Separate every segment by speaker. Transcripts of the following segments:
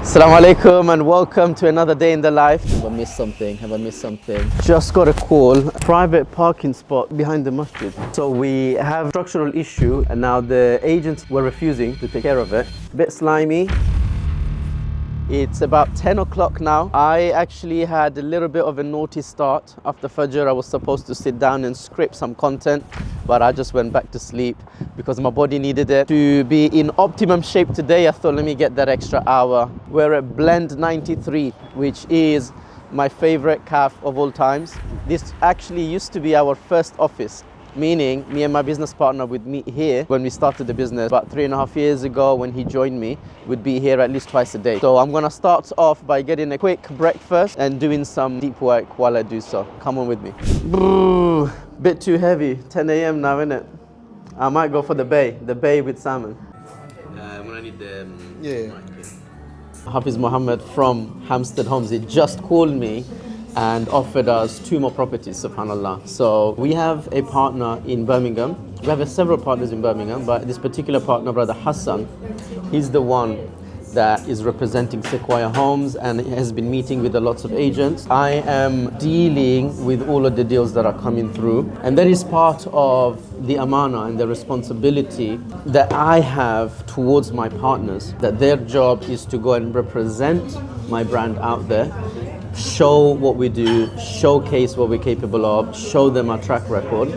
Speaker 1: Assalamu alaikum and welcome to another day in the life. Have I missed something? Have I missed something? Just got a call, private parking spot behind the masjid. So we have structural issue and now the agents were refusing to take care of it. Bit slimy. It's about 10 o'clock now. I actually had a little bit of a naughty start. After Fajr, I was supposed to sit down and script some content, but I just went back to sleep because my body needed it. To be in optimum shape today, I thought, let me get that extra hour. We're at Blend 93, which is my favorite calf of all times. This actually used to be our first office. Meaning, me and my business partner would meet here when we started the business about 3.5 years ago. When he joined me, we'd be here at least twice a day. So I'm gonna start off by getting a quick breakfast and doing some deep work while I do so. Come on with me. Bit too heavy, 10 a.m. now, innit? I might go for the bay with salmon. I'm gonna need the Hafiz Mohammed from Hampstead Homes, he just called me and offered us 2 more properties, subhanallah. So we have a partner in Birmingham. We have several partners in Birmingham, but this particular partner, brother Hassan, he's the one that is representing Sequoia Homes and has been meeting with lots of agents. I am dealing with all of the deals that are coming through, and that is part of the amana and the responsibility that I have towards my partners, that their job is to go and represent my brand out there, show what we do, showcase what we're capable of, show them our track record.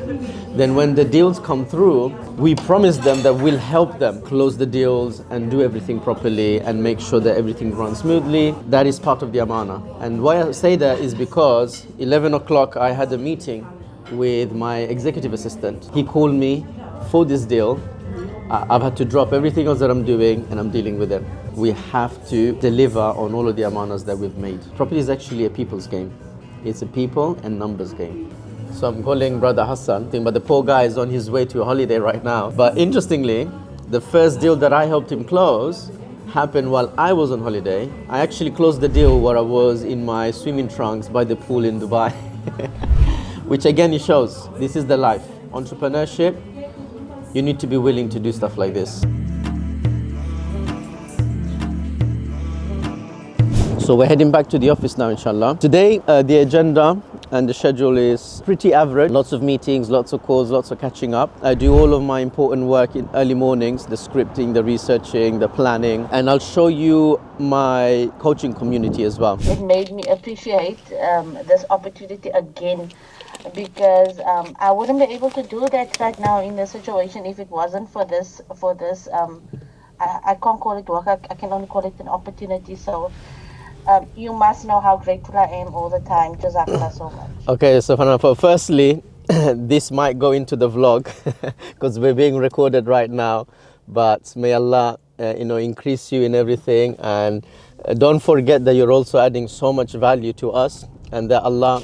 Speaker 1: Then when the deals come through, we promise them that we'll help them close the deals and do everything properly and make sure that everything runs smoothly. That is part of the amana. And why I say that is because 11 o'clock I had a meeting with my executive assistant. He called me for this deal. I've had to drop everything else that I'm doing and I'm dealing with it. We have to deliver on all of the amanas that we've made. Property is actually a people's game. It's a people and numbers game. So I'm calling brother Hassan, but the poor guy is on his way to a holiday right now. But interestingly, the first deal that I helped him close happened while I was on holiday. I actually closed the deal where I was in my swimming trunks by the pool in Dubai. Which again, it shows this is the life. Entrepreneurship, you need to be willing to do stuff like this. So we're heading back to the office now, inshallah. Today, the agenda and the schedule is pretty average. Lots of meetings, lots of calls, lots of catching up. I do all of my important work in early mornings, the scripting, the researching, the planning, and I'll show you my coaching community as well.
Speaker 2: It made me appreciate this opportunity again, because I wouldn't be able to do that right now in this situation if it wasn't for this. I can't call it work. I can only call it an opportunity. So you must know how grateful I am all the time. Jazakallah so much.
Speaker 1: Okay, so firstly, this might go into the vlog because we're being recorded right now. But may Allah, increase you in everything, and don't forget that you're also adding so much value to us, and that Allah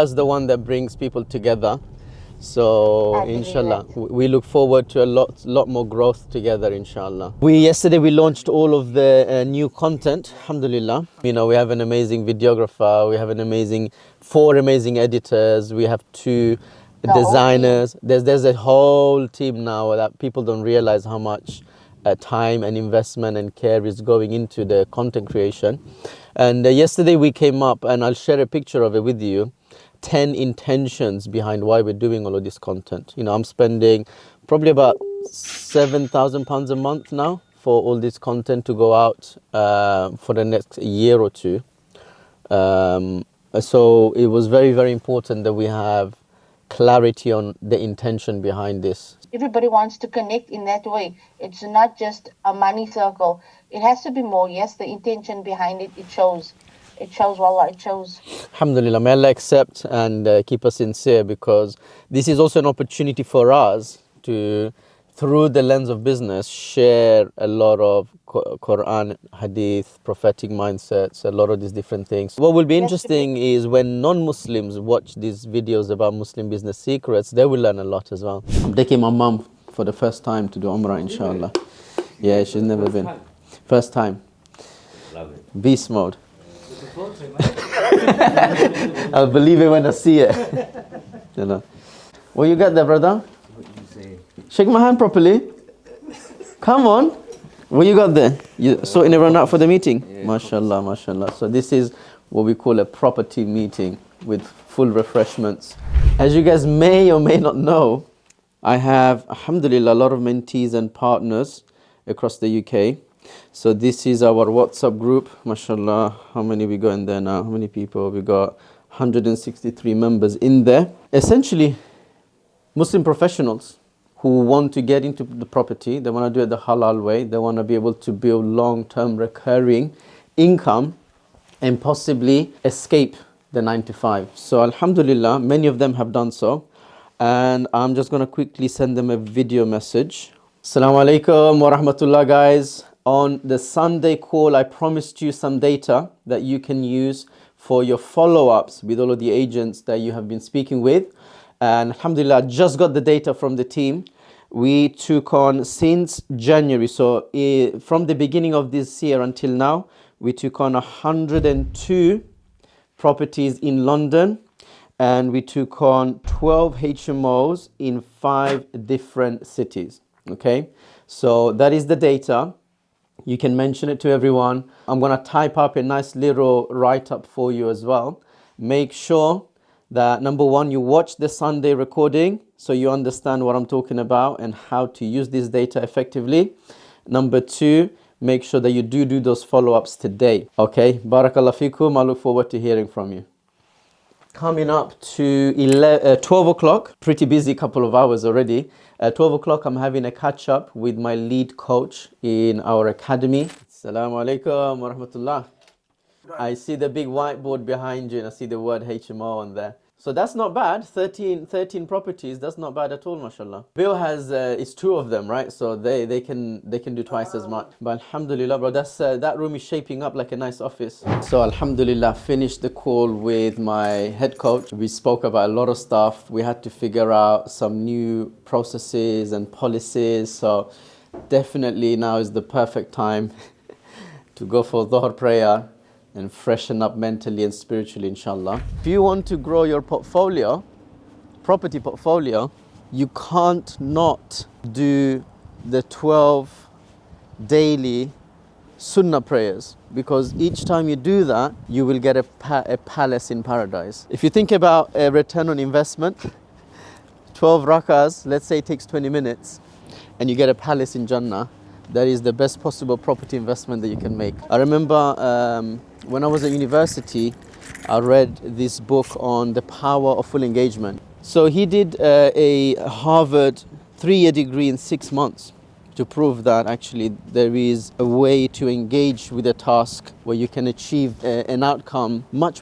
Speaker 1: is the one that brings people together. So inshallah, we look forward to a lot more growth together, inshallah. Yesterday we launched all of the new content, alhamdulillah. We have an amazing videographer, we have 4 amazing editors, we have 2 designers. There's a whole team now that people don't realize how much time and investment and care is going into the content creation. And yesterday we came up, and I'll share a picture of it with you, 10 intentions behind why we're doing all of this content. I'm spending probably about £7,000 a month now for all this content to go out for the next year or 2. So it was very, very important that we have clarity on the intention behind this.
Speaker 2: Everybody wants to connect in that way. It's not just a money circle. It has to be more. Yes, the intention behind it, it shows. It shows, wallah, it shows.
Speaker 1: Alhamdulillah, may Allah accept and keep us sincere, because this is also an opportunity for us to, through the lens of business, share a lot of Quran, Hadith, prophetic mindsets, a lot of these different things. What will be interesting is when non-Muslims watch these videos about Muslim business secrets, they will learn a lot as well. I'm taking my mum for the first time to do Umrah, inshallah. Yeah, she's never been. First time. Love it. Beast mode. I'll believe it when I see it. What you got there, brother? Shake my hand properly. Come on. What you got there? You sorting everyone out for the meeting?
Speaker 3: Yeah,
Speaker 1: Mashallah, mashallah. So this is what we call a property meeting with full refreshments. As you guys may or may not know, I have, alhamdulillah, a lot of mentees and partners across the UK. So this is our WhatsApp group. Mashallah, how many we got in there now? How many people? We got 163 members in there. Essentially, Muslim professionals who want to get into the property, they want to do it the halal way, they want to be able to build long-term recurring income and possibly escape the 9 to 5. So alhamdulillah, many of them have done so. And I'm just going to quickly send them a video message. Assalamu alaikum wa rahmatullah, guys. On the Sunday call, I promised you some data that you can use for your follow-ups with all of the agents that you have been speaking with. And alhamdulillah, I just got the data from the team. We took on, since January, so from the beginning of this year until now, we took on 102 properties in London, and we took on 12 HMOs in 5 different cities. Okay, so that is the data. You can mention it to everyone. I'm going to type up a nice little write-up for you as well. Make sure that number one, you watch the Sunday recording so you understand what I'm talking about and how to use this data effectively. Number two, make sure that you do those follow-ups today. Okay, Barakallah fikum. I look forward to hearing from you. Coming up to 12 o'clock, pretty busy couple of hours already. At 12 o'clock, I'm having a catch-up with my lead coach in our academy. Assalamu alaikum wa rahmatullah. I see the big whiteboard behind you and I see the word HMO on there. So that's not bad. 13 properties, that's not bad at all, mashallah. Bill has, it's 2 of them, right? So they can do twice as much. But alhamdulillah, bro, that room is shaping up like a nice office. So alhamdulillah, finished the call with my head coach. We spoke about a lot of stuff. We had to figure out some new processes and policies. So definitely now is the perfect time to go for Dhuhr prayer and freshen up mentally and spiritually, inshallah. If you want to grow your portfolio, property portfolio, you can't not do the 12 daily sunnah prayers, because each time you do that, you will get a palace in paradise. If you think about a return on investment, 12 rakahs, let's say it takes 20 minutes, and you get a palace in Jannah, that is the best possible property investment that you can make. I remember when I was at university, I read this book on the power of full engagement. So he did a Harvard 3-year degree in 6 months to prove that actually there is a way to engage with a task where you can achieve an outcome much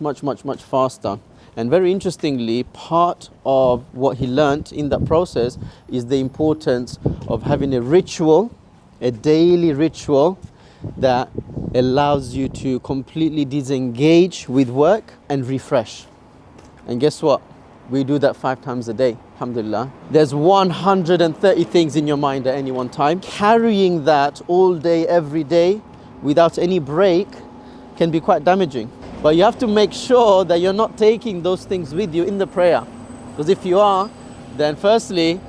Speaker 1: faster. And very interestingly, part of what he learned in that process is the importance of having a ritual, a daily ritual that allows you to completely disengage with work and refresh. And guess what? We do that 5 times a day, alhamdulillah. There's 130 things in your mind at any one time. Carrying that all day, every day, without any break, can be quite damaging. But you have to make sure that you're not taking those things with you in the prayer. Because if you are, then firstly,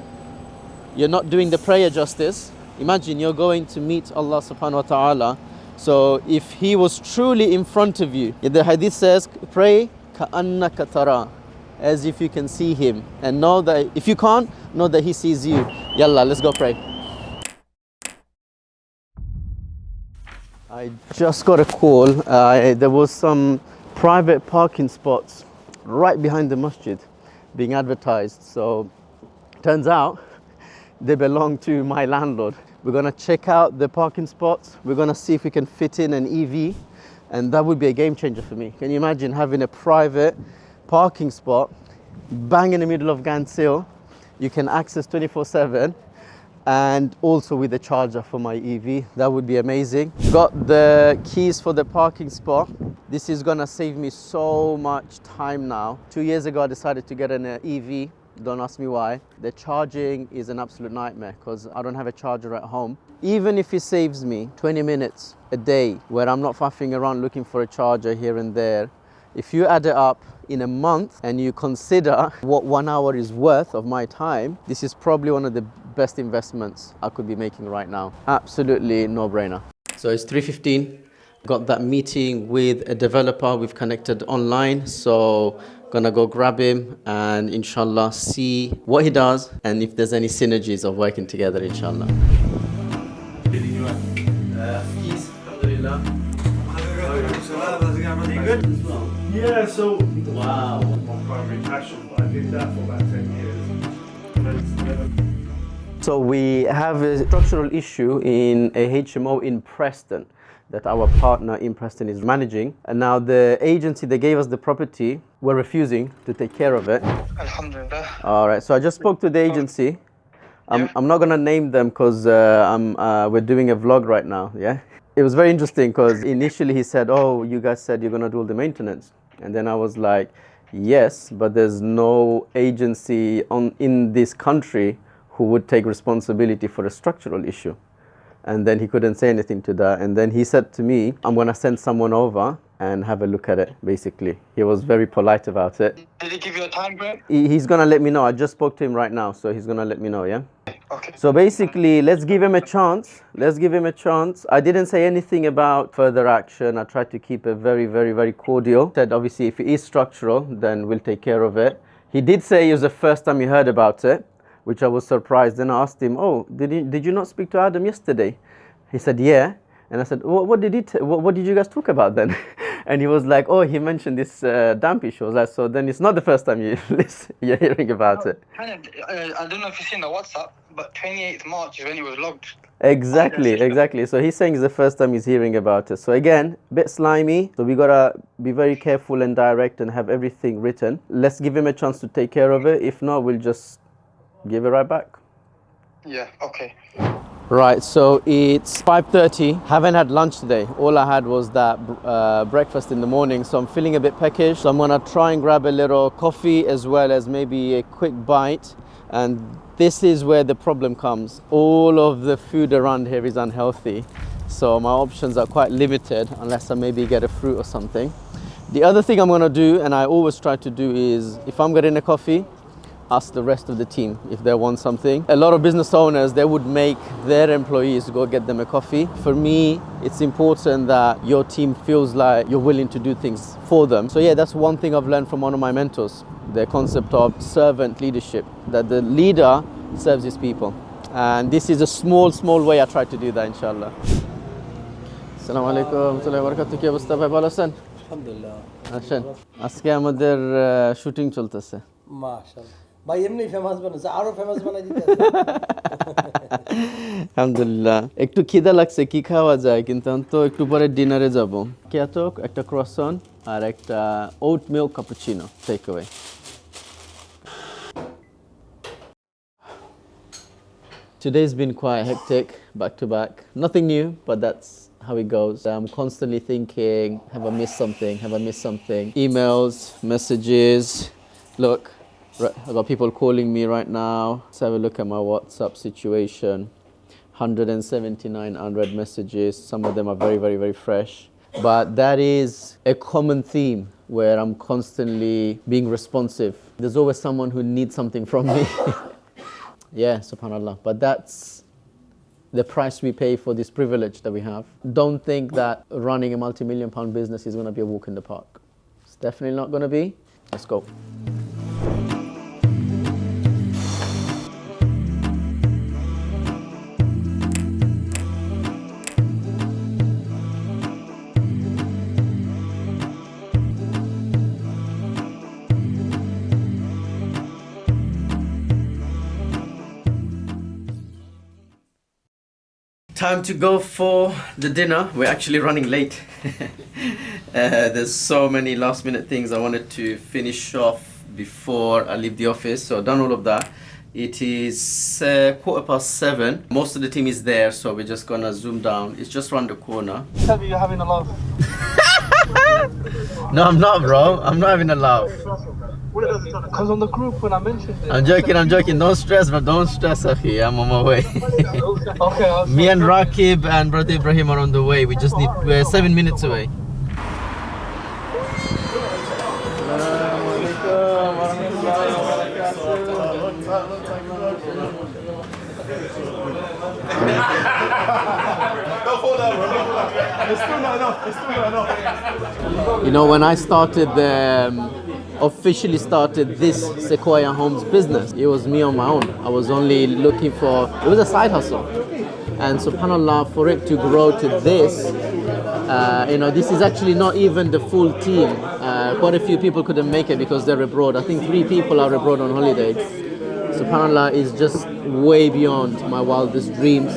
Speaker 1: you're not doing the prayer justice. Imagine you're going to meet Allah subhanahu wa ta'ala. So if He was truly in front of you, the hadith says, pray ka'annaka tara, as if you can see Him. And know that if you can't, know that He sees you. Yalla, let's go pray. I just got a call. There was some private parking spots right behind the masjid being advertised. So turns out they belong to my landlord. We're gonna check out the parking spots. We're gonna see if we can fit in an EV, and that would be a game changer for me. Can you imagine having a private parking spot bang in the middle of Gants Hill? You can access 24/7, and also with a charger for my EV. That would be amazing. Got the keys for the parking spot. This is gonna save me so much time now. 2 years ago, I decided to get an EV. Don't ask me why. The charging is an absolute nightmare because I don't have a charger at home. Even if it saves me 20 minutes a day where I'm not faffing around looking for a charger here and there, If you add it up in a month and you consider what 1 hour is worth of my time, this is probably one of the best investments I could be making right now. Absolutely no-brainer. So it's 3:15. Got that meeting with a developer. We've connected online. So gonna go grab him and inshallah see what he does and if there's any synergies of working together, inshallah.
Speaker 3: Yeah, so
Speaker 1: Wow.
Speaker 3: my primary passion, but I did that for about 10 years.
Speaker 1: So we have a structural issue in a HMO in Preston that our partner in Preston is managing. And now the agency that gave us the property were refusing to take care of it.
Speaker 4: Alhamdulillah.
Speaker 1: All right, so I just spoke to the agency. I'm not gonna name them because we're doing a vlog right now, yeah? It was very interesting because initially he said, oh, you guys said you're gonna do all the maintenance. And then I was like, yes, but there's no agency in this country who would take responsibility for a structural issue. And then he couldn't say anything to that. And then he said to me, I'm gonna send someone over and have a look at it, basically. He was very polite about it.
Speaker 4: Did he give you a time frame?
Speaker 1: He's gonna let me know. I just spoke to him right now, so he's gonna let me know, yeah?
Speaker 4: Okay.
Speaker 1: So basically, let's give him a chance. Let's give him a chance. I didn't say anything about further action. I tried to keep it very, very, very cordial. Said obviously if it is structural, then we'll take care of it. He did say it was the first time he heard about it, which I was surprised. Then I asked him, oh, did you not speak to Adam yesterday? He said, yeah. And I said, what did you guys talk about then? And he was like, oh, he mentioned this damp issue. I was like, so then it's not the first time you're hearing about it.
Speaker 4: I don't know if you've seen the WhatsApp, but 28th March is when it was logged.
Speaker 1: Exactly. So he's saying it's the first time he's hearing about it. So again, a bit slimy. So we gotta be very careful and direct and have everything written. Let's give him a chance to take care of it. If not, we'll just give it right back.
Speaker 4: Yeah, okay.
Speaker 1: Right, so it's 5:30. Haven't had lunch today. All I had was that breakfast in the morning, so I'm feeling a bit peckish. So I'm gonna try and grab a little coffee as well as maybe a quick bite. And this is where the problem comes. All of the food around here is unhealthy, so my options are quite limited unless I maybe get a fruit or something. The other thing I'm gonna do, and I always try to do, is if I'm getting a coffee, ask the rest of the team if they want something. A lot of business owners, they would make their employees go get them a coffee. For me, it's important that your team feels like you're willing to do things for them. So yeah, that's one thing I've learned from one of my mentors, the concept of servant leadership, that the leader serves his people. And this is a small way I try to do that, inshallah. Assalamu alaikum warahmatullahi wabarakatuh. কি অবস্থা ভাই, ভালো আছেন?
Speaker 5: আলহামদুলিল্লাহ।
Speaker 1: আসেন, আজকে আমাদের shooting চলতেছে।
Speaker 5: মাশাআল্লাহ। ভাই এমনি ফেমাস বানাইছে, আরো ফেমাস বানাই দিতে।
Speaker 1: আলহামদুলিল্লাহ। একটু খিদা লাগছে, কি খাওয়া যায়, কিন্তু আমি তো একটু পরে ডিনারে যাব। কেয়াটক, একটা ক্রসন আর একটা oat milk cappuccino take away. Today's been quite hectic, back to back. Nothing new, but that's how it goes. I'm constantly thinking, have I missed something? Have I missed something? Emails, messages. Look, I've got people calling me right now. Let's have a look at my WhatsApp situation. 179 unread messages. Some of them are very, very, very fresh. But that is a common theme where I'm constantly being responsive. There's always someone who needs something from me. Yeah, subhanAllah. But that's the price we pay for this privilege that we have. Don't think that running a multi-million-pound business is going to be a walk in the park. It's definitely not going to be. Let's go. Time to go for the dinner. We're actually running late. There's so many last minute things I wanted to finish off before I leave the office, so I've done all of that. It is 7:15. Most of the team is there, so we're just gonna zoom down. It's just around the corner.
Speaker 4: Tell me you're having a laugh.
Speaker 1: No, I'm not, bro. I'm not having a laugh.
Speaker 4: Because on the group when I mentioned it.
Speaker 1: I'm joking. Don't stress, bro. Don't stress, Akhi. I'm on my way.
Speaker 4: Okay.
Speaker 1: Me and Rakib and brother Ibrahim are on the way. We're 7 minutes away.
Speaker 3: Don't fall down, bro. Don't fall down. It's still not enough. It's still not enough.
Speaker 1: You know, when I started officially started this Sequoia Homes business, it was me on my own. I was only looking for, it was a side hustle. And subhanAllah, for it to grow to this, you know, this is actually not even the full team. Quite a few people couldn't make it because they're abroad. I think 3 people are abroad on holidays. SubhanAllah is just way beyond my wildest dreams.